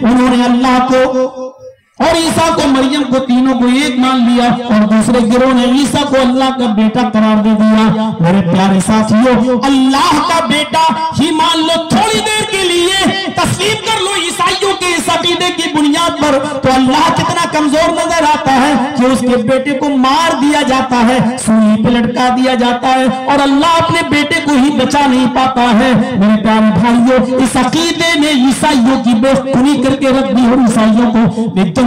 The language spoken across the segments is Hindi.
उन्होंने अल्लाह को और ईसा को, मरियम को, तीनों को एक मान लिया और दूसरे गिरोह ने ईसा को अल्लाह का बेटा करार दे दिया। मेरे प्यारे साथियों, अल्लाह का बेटा ही मान लो, थोड़ी देर के लिए तस्लीम कर लो ईसाइयों के इस अकीदे की बुनियाद पर, तो अल्लाह कितना कमजोर नजर आता है कि उसके बेटे को मार दिया जाता है, सूली पे लटका दिया जाता है और अल्लाह अपने बेटे को ही बचा नहीं पाता है। मेरे प्यारे भाइयों, इस अकीदे ने ईसाइयों की बेइज्जती करके रख दी और ईसाइयों को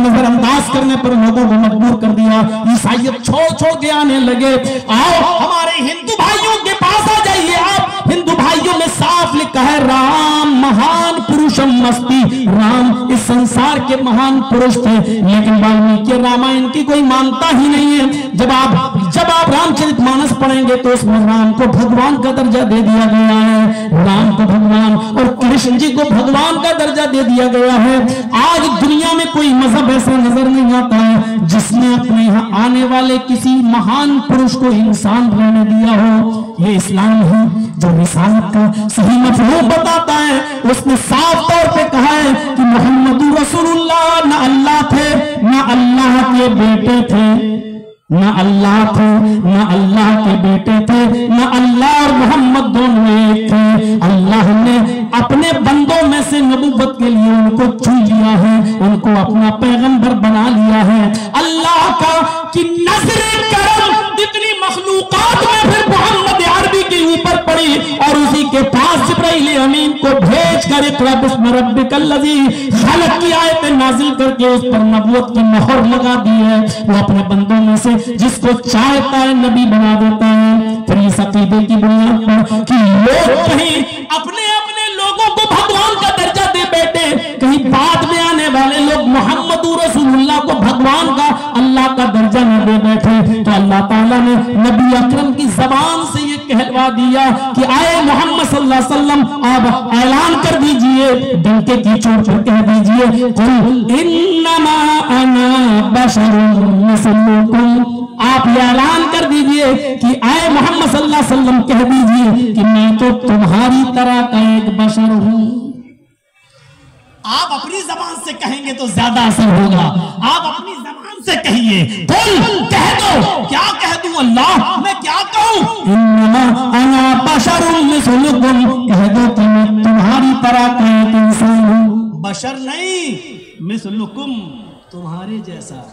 नजरअंदाज करने पर लोगों को मजबूर कर दिया। ईसाइयत छोड़ के आने लगे। आओ हमारे हिंदू भाइयों के पास आ जाइए। आप हिंदू भाइयों में साफ लिखा है, राम महान पुरुषम अस्ति, राम इस संसार के महान पुरुष थे, लेकिन वाल्मीकि रामायण की कोई मानता ही नहीं है। जब आप रामचरितमानस पढ़ेंगे तो उसमें राम को भगवान का दर्जा दे दिया गया है, राम को भगवान और कृष्ण जी को भगवान का दर्जा दे दिया गया है। आज दुनिया में कोई मजहब ऐसा नजर नहीं आता है जिसने अपने यहाँ आने वाले किसी महान पुरुष को इंसान रहने दिया हो। ये इस्लाम है जो रिसालत का सही मफहूम बताता है। उसने साफ तौर पे कहा है कि मोहम्मद रसूलुल्लाह न अल्लाह थे न अल्लाह के बेटे थे, न अल्लाह थे न अल्लाह के बेटे थे, न अल्लाह और मोहम्मद दोनों एक थे। अल्लाह ने अपने बंदों में से नबूवत के लिए उनको चुन लिया है, उनको अपना पैगंबर बना लिया है। अल्लाह का कि नजरे करम इतनी मखलूकात में फिर मोहम्मद अरबी के ऊपर पड़ी और उसी के पास जिब्राइल अमीन को भेज कर इक़रा बिस्मि रब्बिकल लज़ी खलक़ की आयत नाजिल करके उस पर नबूवत की मोहर लगा दी है। वो अपने बंदों में से जिसको चाहता है नबी बना देता है। फिर इस अकीदे की बुनियाद पर कि लोग कहीं अपने अपने लोगों को भगवान का दर्जा दे बैठे, कहीं बाद में आने वाले लोग मोहम्मद रसूलुल्लाह को भगवान का, अल्लाह का दर्जा न दे बैठे, तो अल्लाह ताला ने नबी अकरम की जबान से ये कहलवा दिया कि आए मोहम्मद सल्लल्लाहु अलैहि वसल्लम आप ऐलान कर दीजिए, डंके की चोट पर कह दीजिए, कुल इन्नमा अना बशरुन मिस्लुकुम। आप ये ऐलान कर दीजिए कि आए मोहम्मद सल्लल्लाहु अलैहि वसल्लम कह दीजिए कि मैं तो तुम्हारी तरह का एक बशर हूं। आप अपनी जबान से कहेंगे तो ज्यादा असर होगा। आप अपनी जबान से कहिए, बोल कह दो। क्या कह दूं अल्लाह, मैं क्या कहूं? इन्नमा अना बशरुन मिस्लुकुम, कह दो कि मैं तुम्हारी तरह का एक इंसान हूं। बशर नहीं, मिस्लुकुम, तुम्हारे जैसा।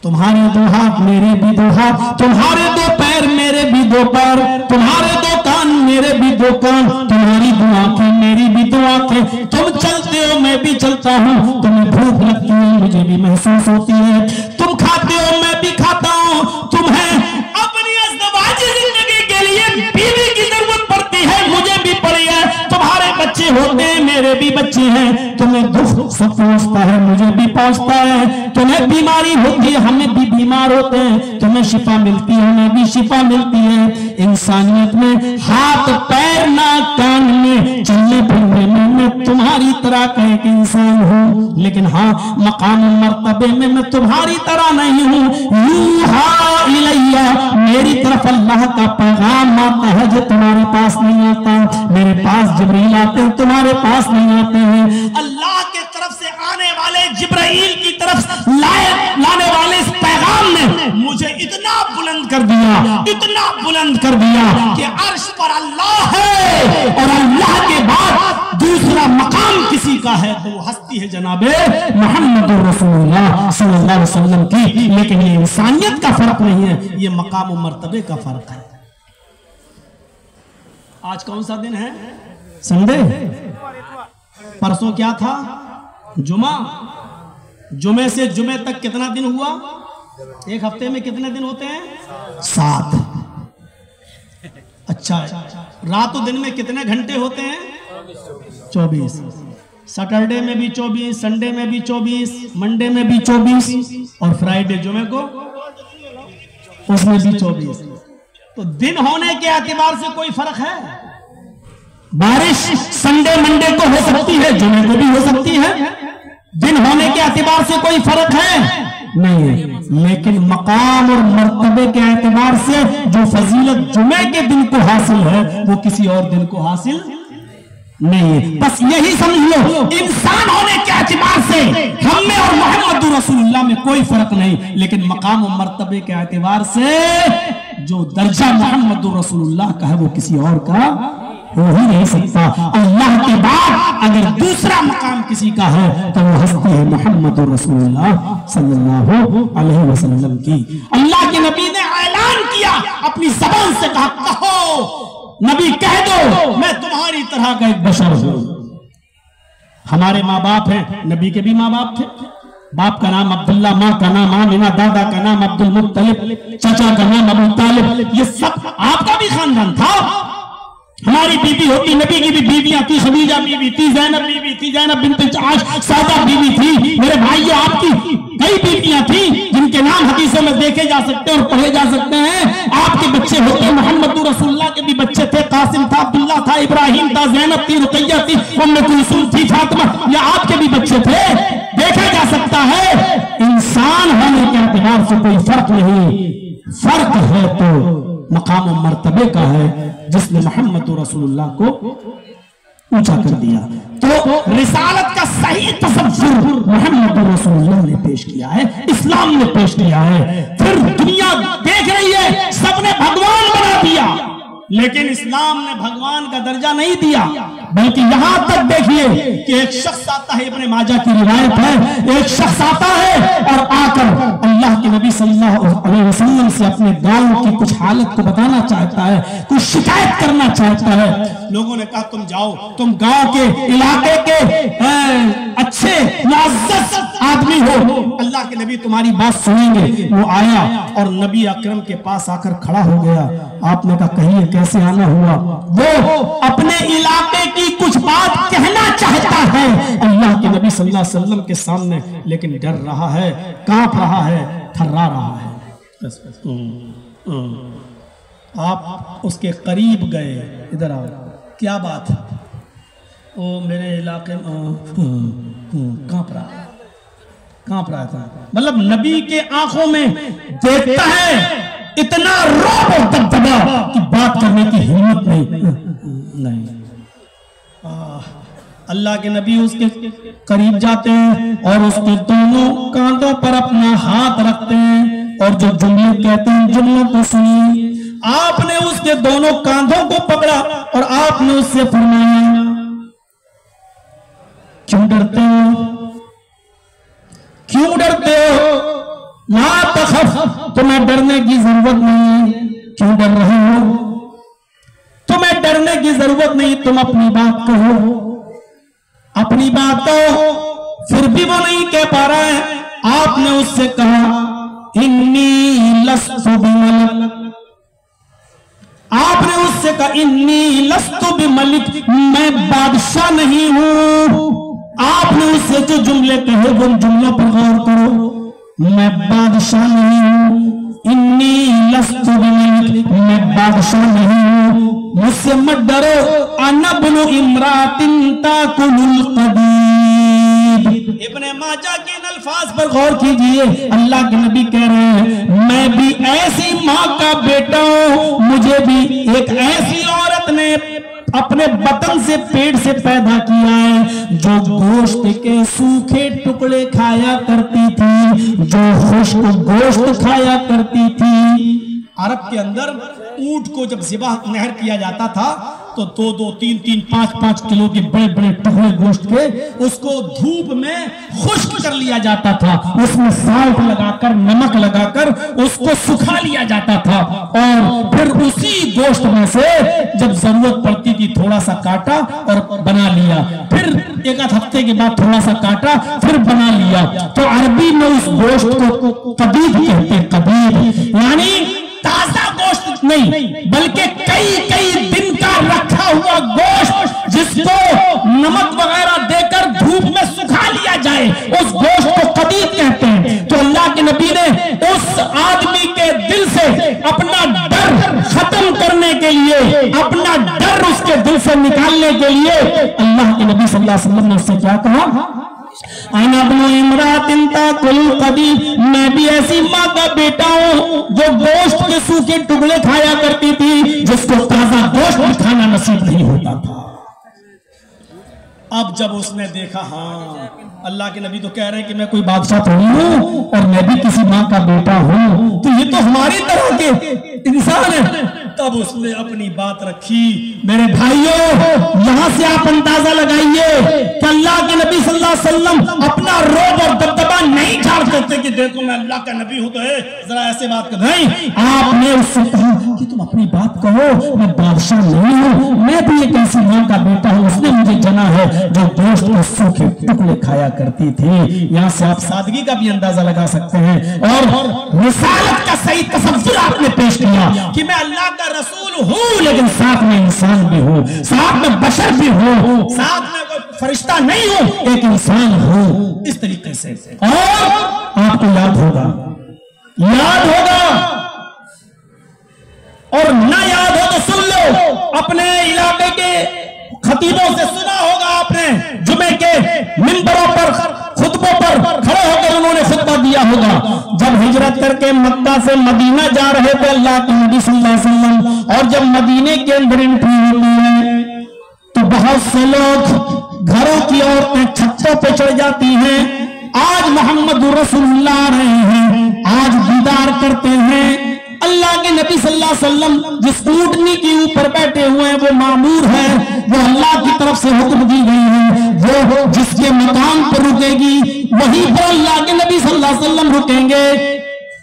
तुम्हारे दो हाथ मेरे भी दो हाथ, तुम्हारे दो पैर मेरे भी दो पैर, तुम्हारे दो कान मेरे भी दो कान, तुम्हारी दो आंखें मेरी भी दो आंखें। तुम चलते हो मैं भी चलता हूँ, तुम्हें भूख लगती है मुझे भी महसूस होती है, तुम खाते हो मैं भी खाता हूँ, तुम्हें अपनी अज़दवाजी जिंदगी के लिए बीवी की जरूरत पड़ती है, मुझे भी पड़ी है, तुम्हारे बच्चे होते हैं मेरे भी बच्चे हैं, तुम्हें दुख सब पहुंचता है मुझे भी पहुंचता है, तुम्हें बीमारी होती है हमें भी बीमार होते हैं, तुम्हें शिफा मिलती है हमें भी शिफा मिलती है। इंसानियत में हाथ पैर नाक कान में चलने फिरने में मैं तुम्हारी तरह का एक इंसान हूँ, लेकिन हाँ मकाम मर्तबे में मैं तुम्हारी तरह नहीं हूँ। यूहा इलैया, मेरी तरफ अल्लाह का पैगाम आता है जो तुम्हारे पास नहीं आता, मेरे पास जिब्रील आते हैं तुम्हारे पास नहीं आते हैं। अल्लाह के तरफ से आने वाले जिब्राइल की तरफ लाने वाले इस पैगाम ने मुझे इतना बुलंद कर दिया, इतना बुलंद कर दिया कि अर्श पर अल्लाह है और अल्लाह के बाद दूसरा मकाम किसी का है तो वो हस्ती है जनाबे मोहम्मद रसूलुल्लाह सल्लल्लाहु अलैहि वसल्लम की। लेकिन ये इंसानियत का फर्क नहीं है, ये मकाम और मर्तबे का फर्क है। आज कौन सा दिन है? संडे। परसों क्या था? जुमा। जुमे से जुमे तक कितना दिन हुआ? एक हफ्ते में कितने दिन होते हैं? 7। अच्छा, रातों दिन में कितने घंटे होते हैं? 24। सैटरडे में भी 24, संडे में भी 24, मंडे में भी 24 और फ्राइडे जुमे को उसमें भी 24। तो दिन होने के एतबार से कोई फर्क है? बारिश संडे मंडे को हो सकती है, जुमे को भी हो सकती है। दिन होने के एतबार से कोई फर्क है? नहीं है। लेकिन मकाम और मर्तबे के एतबार से जो फजीलत जुमे के दिन को हासिल है वो किसी और दिन को हासिल नहीं है। बस यही समझ लो, इंसान होने के एतबार कोई फर्क नहीं, लेकिन मकाम और मर्तबे के एतबार से जो दर्जा मोहम्मद रसूलुल्लाह का है वो किसी और का हो ही नहीं सकता। अल्लाह के बाद अगर दूसरा मकाम किसी का है तो वो हस्ती है मोहम्मद रसूलुल्लाह सल्लल्लाहु अलैहि वसल्लम की। अल्लाह के नबी ने ऐलान किया, अपनी ज़बान से कहा, कहो नबी कह दो मैं तुम्हारी तरह का एक बशर हूं। हमारे माँ बाप हैं, नबी के भी माँ बाप थे। बाप का नाम अब्दुल्ला, माँ का नाम आमिना, दादा का नाम अब्दुल मुत्तलिब, चाचा का नाम अबू तालिब। ये सब आपका भी खानदान था। हमारी बीबी होती, नबी की भी बीवियां थी, खदीजा बीवी थी, ज़ैनब बीवी थी, ज़ैनब बिन्त जहश सौदा बीवी थी। मेरे भाइयों, आपकी कई बीवियां थी जिनके नाम हदीसों में देखे जा सकते हैं और पढ़े जा सकते हैं। आपके बच्चे होते, मोहम्मद रसूलुल्लाह के भी बच्चे थे, कासिम था, अब्दुल्ला था, इब्राहिम था, ज़ैनब थी, रुकैया थी, उम्मे कुलसूम थी, फातिमा, या आपके भी बच्चे थे। देखा जा सकता है। इंसान होने के एतबार से कोई फर्क नहीं, फर्क है तो मकाम और मर्तबे का है, जिसने मोहम्मद रसूलुल्लाह को ऊंचा कर दिया। तो रिसालत का सही तसव्वुर मोहम्मद रसूलुल्लाह ने पेश किया है, इस्लाम ने पेश किया है। फिर दुनिया देख रही है, सबने भगवान बना दिया, लेकिन इस्लाम ने भगवान का दर्जा नहीं दिया, बल्कि यहां तक देखिए कि एक शख्स आता है, इब्ने माजा की रिवायत है, एक शख्स आता है और आकर अल्लाह के नबी सल्लल्लाहु अलैहि वसल्लम से अपने गांव की कुछ हालत को बताना चाहता है, कुछ शिकायत करना चाहता है। लोगों ने कहा तुम जाओ, तुम गांव के इलाके के अच्छे मुअज़्ज़ज़ आदमी हो, अल्लाह के नबी तुम्हारी बात सुनेंगे। वो आया और नबी अकरम के पास आकर खड़ा हो गया। आपने कहा कहिए कैसे आना हुआ? वो अपने इलाके की कुछ बात कहना चाहता है अल्लाह के नबी सल्लल्लाहु अलैहि वसल्लम के सामने, लेकिन डर रहा है, कांप रहा है, थर्रा रहा है। आप उसके करीब गए, इधर आओ, क्या बात है? ओ मेरे इलाके कांप रहा था। मतलब नबी के आंखों में देखता है, इतना रौब और दबदबा कि बात करने की हिम्मत नहीं। अल्लाह के नबी उसके करीब जाते हैं और उसके दोनों कांधों पर अपना हाथ रखते हैं और जो जुमले कहते हैं जुमलों को सुनिए। आपने उसके दोनों कांधों को पकड़ा और आपने उससे फरमाया, क्यों डरते हो? क्यों डरते हो? ला तखफ, तुम्हें डरने की जरूरत नहीं। क्यों डर रहे हो? तुम्हें डरने की जरूरत नहीं, तुम अपनी बात कहो, अपनी बात कहो। फिर भी वो नहीं कह पा रहा है। आपने उससे कहा इन्नी लस्तु बिमलिक, आपने उससे कहा इन्नी लस्तु बिमलिक, मैं बादशाह नहीं हूं। आपने उससे जो जुमले कहे वो जुमलों पर गौर करो। मैं बादशाह नहीं हूं, इन्नी लस्तु बिमलिक, मैं बादशाह नहीं हूं, मुझसे मत डरो। अना इब्नु इम्रातिन ताकुलुल कदीद। इब्ने माजा के इन अल्फाज पर गौर कीजिए। अल्लाह के नबी कह रहे हैं, मैं भी ऐसी माँ का बेटा हूं, मुझे भी एक ऐसी औरत ने अपने बतन से, पेट से पैदा किया है, जो गोश्त के सूखे टुकड़े खाया करती थी, जो खुश्क गोश्त खाया करती थी। अरब के अंदर ऊंट को जब ज़िबाह नहर किया जाता था तो 2-2, 3-3, 5-5 किलो के बड़े बड़े टुकड़े गोश्त के उसको धूप में खुश्क कर लिया जाता था, उसमें साल्ट लगाकर, नमक लगाकर उसको सुखा लिया जाता था और फिर उसी गोश्त में से जब जरूरत पड़ती थी थोड़ा सा काटा और बना लिया, फिर एक आध हफ्ते के बाद थोड़ा सा काटा, फिर बना लिया। तो अरबी में उस गोश्त को कदीद कहते हैं। कदीद यानी ताजा गोश्त नहीं, बल्कि कई कई दिन का रखा हुआ गोश्त जिसको नमक वगैरह देकर धूप में सुखा लिया जाए, उस गोश्त को कदीद कहते हैं। तो अल्लाह के नबी ने उस आदमी के दिल से अपना डर खत्म करने के लिए, अपना डर उसके दिल से निकालने के लिए अल्लाह के नबी सल्लल्लाहु अलैहि वसल्लम ने उससे क्या कहा? अना इब्नु इम्रातिन ताकुलुल कदीद, मैं भी ऐसी माँ का बेटा हूँ जो गोश्त के सूखे टुकड़े खाया करती थी, जिसको ताजा गोश्त खाना नसीब नहीं होता था। अब जब उसने देखा, हाँ अल्लाह के नबी तो कह रहे हैं कि मैं कोई बादशाह तो नहीं हूं और मैं भी किसी माँ का बेटा हूं, तो ये तो हमारी तरह के इंसान है। तब उसने अपनी बात रखी। मेरे भाइयों, यहां से आप अंदाजा लगाइए कि अल्लाह के नबी सल्लल्लाहु अलैहि वसल्लम अपना रोब और दबदबा नहीं झाड़ करते कि देखो मैं अल्लाह का नबी हूं, तो जरा ऐसे बात कर। नहीं, आपने उससे कहा कि तुम अपनी बात कहो, मैं बादशाह नहीं हूं, मैं भी एक ऐसी मां का बेटा हूं, उसने मुझे जना है जो दोस्त को सूखे टुकड़े खाया करती थी। यहां से आप सादगी का भी अंदाजा लगा सकते हैं और रिसालत का सही तसव्वुर आपने पेश किया कि मैं अल्लाह का रसूल हूं, लेकिन साथ में इंसान भी हूं, साथ में बशर भी हूं, साथ में कोई फरिश्ता नहीं हूं, एक इंसान हूं, इस तरीके से। और आपको याद होगा और ना याद हो तो सुन लो, अपने इलाके के खतीबों से सुना होगा आपने, जुमे के मिंबरों पर खुतबों पर खड़े होकर उन्होंने खुतबा दिया होगा। जब हिजरत करके मक्का से मदीना जा रहे थे अल्लाह के नबी सल्लल्लाहु अलैहि वसल्लम, और जब मदीने के अंदर एंट्री होती है तो बहुत से लोग, घरों की औरतें छतों पे चढ़ जाती हैं। आज मोहम्मद रसूलुल्लाह आ रहे हैं, आज दीदार करते हैं। अल्लाह के नबी सल्लल्लाहु अलैहि वसल्लम जिस ऊंटनी के ऊपर बैठे हुए हैं वो मामूर है, वो अल्लाह की तरफ से हुक्म दी गई है, वो जिसके मकाम पर रुकेगी वहीं पर अल्लाह के नबी सल्लल्लाहु अलैहि वसल्लम रुकेंगे।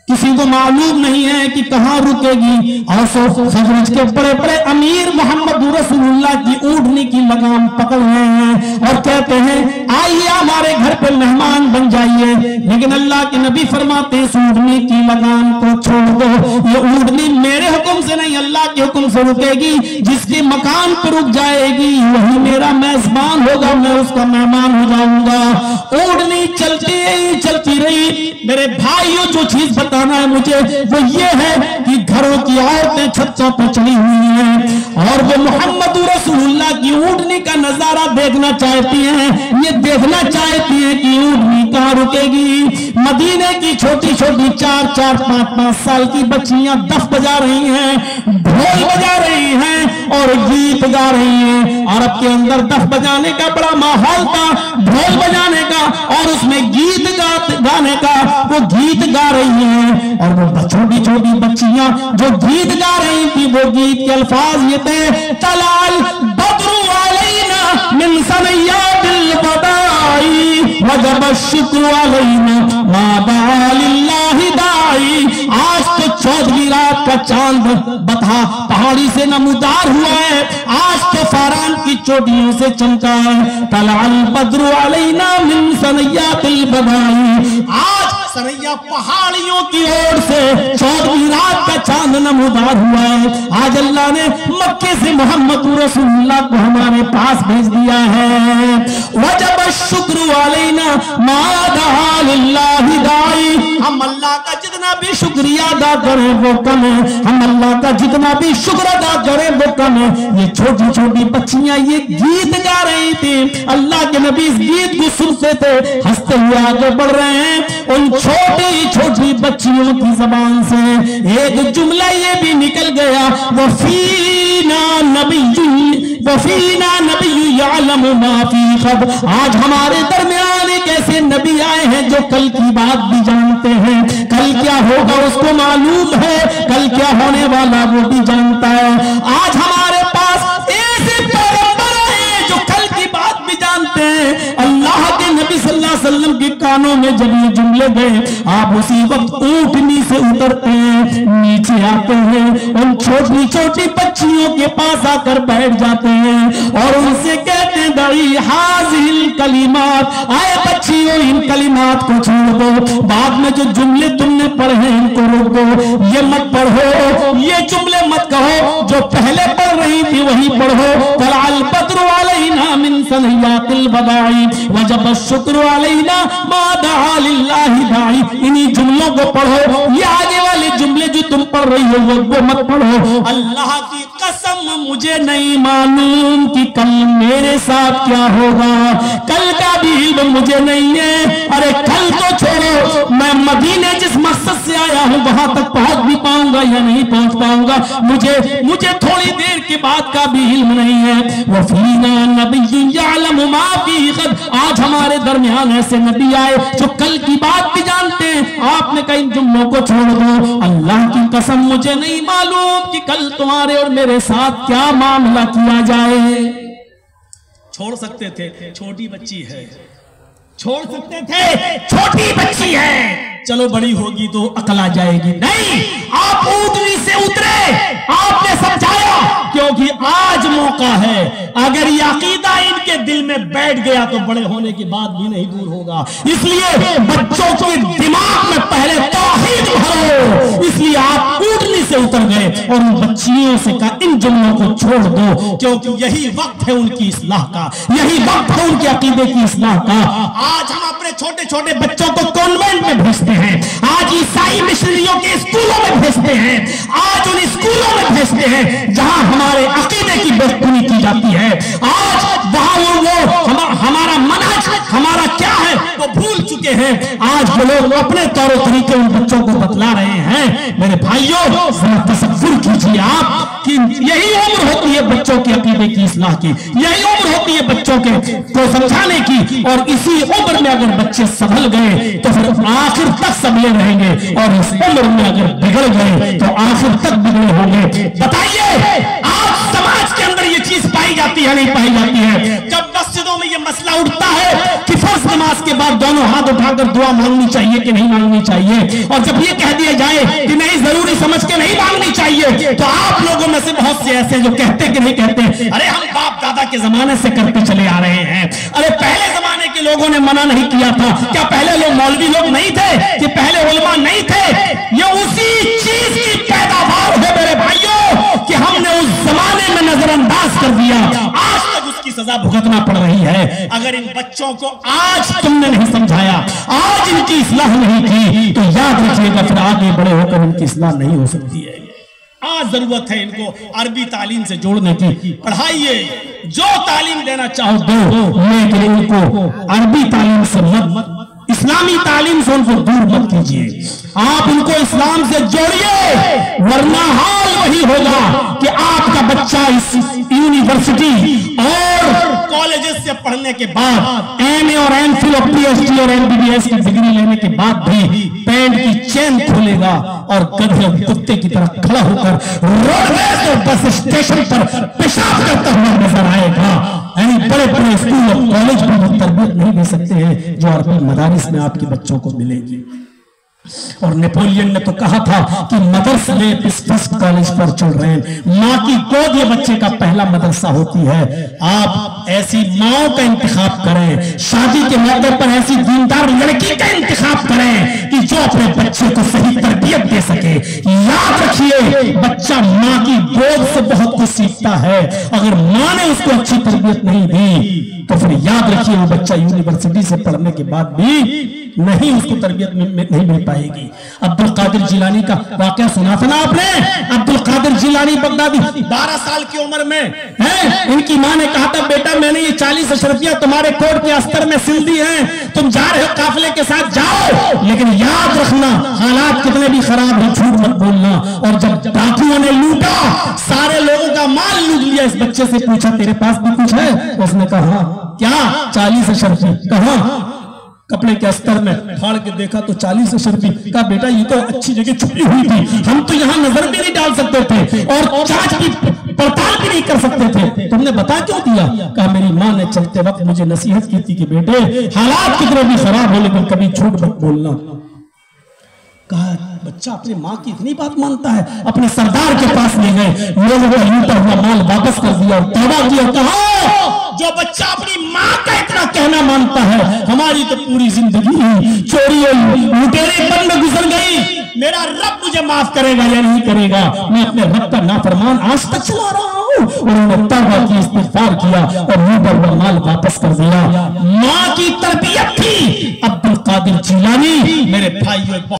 किसी को मालूम नहीं है कि कहां रुकेगी। और खजरज के बड़े बड़े अमीर मोहम्मद रसूलुल्लाह की ऊंटनी की लगाम पकड़ रहे हैं और कहते हैं आइए हमारे घर पे मेहमान बन जाइए, लेकिन अल्लाह के नबी फरमाते हैं ऊंटनी की लगाम को छोड़ दो, ये ऊंटनी मेरे हुक्म से नहीं अल्लाह के हुक्म से रुकेगी, जिसके मकान पर रुक जाएगी वही मेरा मेजबान होगा, मैं उसका मेहमान हो जाऊंगा। ऊंटनी चलती रही। मेरे भाइयों, जो चीज बताना है मुझे वो ये है कि घरों की औरतें छतों पर चढ़ी हुई हैं और वो मोहम्मद रसूलुल्लाह की ऊंटनी का नजारा देखना चाहती हैं। ये देखना चाहती हैं कि ऊंटनी कहां रुकेगी। मदीने की छोटी छोटी 4-4, 5-5 साल की बच्चियां दफ बजा रही हैं, ढोल बजा रही हैं और गीत गा रही हैं। अरब के अंदर दफ बजाने का बड़ा माहौल था, ढोल बजाने का और उसमें गीत गाने का। वो गीत गा रही हैं और वो छोटी छोटी बच्चियां जो गीत गा रही थी, वो गीत के अल्फाज ये थे, तलाल बदरू अलैना मिन सनयातिल बदाई वजब शुक्र अलैना मा दा लिल्लाहि दाई। आज तो 14वीं रात का चांद बता पहाड़ी से नमूदार हुआ है, आज तो फारान की चोटियों से चमका है। तलाल बदरू अलैना मिन सनयातिल बदाई। आज सरैया पहाड़ियों की ओर से 14वीं रात का चांद नमूदार हुआ है। आज अल्लाह ने मक्के से मोहम्मद रसूलुल्लाह को हमारे पास भेज दिया है। वजब शुक्र अलैना मा दा लिल्लाहि दाई। हम अल्लाह का जितना भी शुक्रिया अदा करें वो कम है, हम अल्लाह का जितना भी शुक्र अदा करें वो कम है। ये छोटी छोटी बच्चियां ये गीत गा रही थी, अल्लाह के नबी इस गीत को सुनते थे, हंसते हुए आगे बढ़ रहे हैं। उन छोटी छोटी बच्चियों की जबान से एक जुमला ये भी निकल गया, वफीना नबी यालमु मा फी गद। आज हमारे दरमियान एक ऐसे नबी आए हैं जो कल की बात भी जानते हैं, कल क्या होगा उसको मालूम है, कल क्या होने वाला वो भी जानता है। आज हमारे पास ऐसे पैगंबर हैं जो कल की बात भी जानते हैं। अल्लाह के नबी सल्लल्लाहु अलैहि वसल्लम के कानों में जब ये जुमले गए, आप उसी वक्त ऊंटनी से उतरते हैं, नीचे आते हैं, उन छोटी छोटी बच्चियों के पास आकर बैठ जाते हैं और उनसे कहते हैं दाई हाजिल कलिमात, आए बच्चियों इन कलिमात को छोड़ दो, बाद में जो जुमले तुमने पढ़े हैं इनको रोक दो, ये मत पढ़ो, ये जुमले मत कहो, जो पहले पढ़ रही थी वही पढ़ो। तलाल बद्रु अलैना मिन सनयातिल बदाई वजब शुक्र अलैना मा दा लिल्लाहि दाई। इन्हीं जुमलों को पढ़ो, ये आगे वाले जुमले जो तुम पढ़ रही हो वो मत पढ़ो। अल्लाह की कसम मुझे नहीं मालूम कि कल मेरे साथ क्या होगा, कल का भी इल्म मुझे नहीं है। अरे कल तो छोड़ो, मैं मदीने जिस मकसद से आया हूं वहां तक पहुंच भी पाऊंगा या नहीं पहुंच पाऊंगा, मुझे थोड़ी देर के बाद का भी इल्म नहीं है। वफीना नबिय्युन यअलमु मा फी गद, आज हमारे दरमियान ऐसे नबी आए जो कल की बात भी जानते हैं। आपने कहा इन जुम्मों को छोड़ दो, अल्लाह की कसम मुझे नहीं मालूम कि कल तुम्हारे और मेरे साथ क्या मामला किया जाए। छोड़ सकते थे, छोटी बच्ची है, छोड़ सकते थे, छोटी बच्ची है, चलो बड़ी होगी तो अकल आ जाएगी। नहीं, आप ऊंटनी से उतरे, आपने समझाया, क्योंकि आज मौका है। अगर ये अकीदा इनके दिल में बैठ गया तो बड़े होने के बाद भी नहीं दूर होगा। इसलिए बच्चों के दिमाग में पहले तौहीद भरो, इसलिए आप ऊंटनी से उतर गए और उन बच्चियों से कहा इन जुम्मों को छोड़ दो, क्योंकि यही वक्त है उनकी इस्लाह का, यही वक्त है उनके अकीदे की इस्लाह का। आज हम अपने छोटे छोटे बच्चों को कॉन्वेंट में भेजते हैं, आज ईसाई मिशनरियों के स्कूलों में भेजते हैं, आज उन स्कूलों में भेजते हैं जहां हमारे अकीदे की बेखुदी की जाती है। आज वहां हमारा मनहज, हमारा क्या है वो भूल चुके हैं। आज वो लोग अपने तौर तरीके उन बच्चों को बतला रहे हैं। मेरे भाइयों, तसव्वुर कीजिए आप कि यही उम्र होती है बच्चों के अकीदे की इस्लाह की, यही उम्र होती है बच्चों को समझाने की, और इसी उम्र में अगर बच्चे संभल गए तो फिर आखिर तक संभले रहेंगे, और इस उम्र में अगर बिगड़ गए तो आखिर तक बिगड़े होंगे। बताइए आज समाज के अंदर ये चीज पाई जाती है नहीं पाई जाती है? जब मस्जिदों में ये मसला उठता है कि फर्ज नमाज के बाद दोनों हाथ उठाकर दुआ मांगनी चाहिए कि नहीं मांगनी चाहिए, और जब ये कह दिया जाए कि नहीं जरूरी समझ के नहीं मांगनी चाहिए, तो आप लोगों में से बहुत से ऐसे जो कहते कि नहीं कहते, अरे हम बाप दादा के जमाने से करते चले आ रहे हैं, अरे पहले जमाने के लोगों ने मना नहीं किया था क्या? पहले लोग मौलवी लोग नहीं थे कि पहले उलमा नहीं थे? ये उसी चीज की पैदावार है मेरे भाइयों कि हमने उस जमाने में नजरअंदाज कर दिया, आज तक उसकी सजा भुगतना पड़ रही है। अगर इन बच्चों को आज तुमने नहीं समझाया, आज इनकी इस्लाह नहीं की, तो याद रखिएगा फिर आगे बड़े होकर इनकी इस्लाह नहीं हो सकती है। आज जरूरत है इनको अरबी तालीम से जोड़ने की। पढ़ाइए, जो तालीम देना चाहो दो, लेकिन इनको अरबी तालीम से मत, इस्लामी तालीम से उनको दूर मत कीजिए। आप उनको इस्लाम से जोड़िए, वरना हाल वही होगा कि आपका बच्चा इस यूनिवर्सिटी और कॉलेजेस से पढ़ने के बाद एमए और एमफिल और पीएचडी और एमबीबीएस की डिग्री लेने के बाद भी पैंट की चेन खोलेगा और गधे कुत्ते की तरह खड़ा होकर रोडवेज और बस स्टेशन पर पेशाब करता हुआ नजर आएगा। यानी बड़े बड़े स्कूल और कॉलेज में तरबियत नहीं दे सकते हैं जो अरबी मदारिस में आपके बच्चों को मिलेगी। और नेपोलियन ने तो कहा था कि मदर्स में इस फर्स्ट कॉलेज पर चल रहे हैं। माँ की गोद ये बच्चे का पहला मदरसा होती है। आप ऐसी माओ का इंतखाब करें, शादी के मौके पर ऐसी दीनदार लड़की का इंतखाब करें कि जो अपने बच्चे को सही तरबियत दे सके। याद रखिए, बच्चा माँ की गोद से बहुत कुछ सीखता है। अगर माँ ने उसको अच्छी तरबियत नहीं दी तो फिर याद रखिए वो बच्चा यूनिवर्सिटी से पढ़ने के बाद भी नहीं उसको तरबियत नहीं मिल पाएगी। अब्दुल कादिर जिलानी का वाकया सुना था ना आपने? अब्दुल कादिर जिलानी बगदादी 12 साल की उम्र में है, इनकी मां ने कहा था बेटा मैंने ये 40 अशरफियां तुम्हारे कोट के अस्तर में सिल दी हैं, तुम जा रहे हो काफिले के साथ जाओ, लेकिन याद रखना हालात कितने भी खराब हो झूठ मत बोलना। और जब डाकुओं ने लूटा, सारे लोगों का माल लूट लिया, इस बच्चे से पूछा तेरे पास भी कुछ है? उसने कहा क्या? 40 अशरफी। कहा? कपड़े के अस्तर में फाड़ के देखा तो 40 अशरफी। कहा बेटा ये तो अच्छी जगह छुपी हुई थी, हम तो यहाँ नजर भी नहीं डाल सकते थे और जांच की पड़ताल भी नहीं कर सकते थे, तुमने बता क्यों दिया? कहा मेरी माँ ने चलते वक्त मुझे नसीहत की थी कि बेटे हालात कितने भी खराब हो लेकिन कभी झूठ मत बोलना। कहा बच्चा अपनी माँ की इतनी बात मानता है। अपने सरदार के पास ले गए, लोगों का लूटा हुआ माल वापस कर दिया और तौबा किया। कहा जो बच्चा अपनी माँ का इतना कहना मानता है, हमारी तो पूरी जिंदगी चोरी लुटेरेपन में गुजर गई, मेरा रब मुझे माफ करेगा या नहीं करेगा? मैं अपने रब का नाफरमान आज तक चला रहा हूँ। उन्होंने तौबा की, इस्तिग़फ़ार किया और लूटा हुआ माल वापस कर दिया। माँ की तरबियत थी अब्दुल कादिर जिलानी। मेरे भाइयों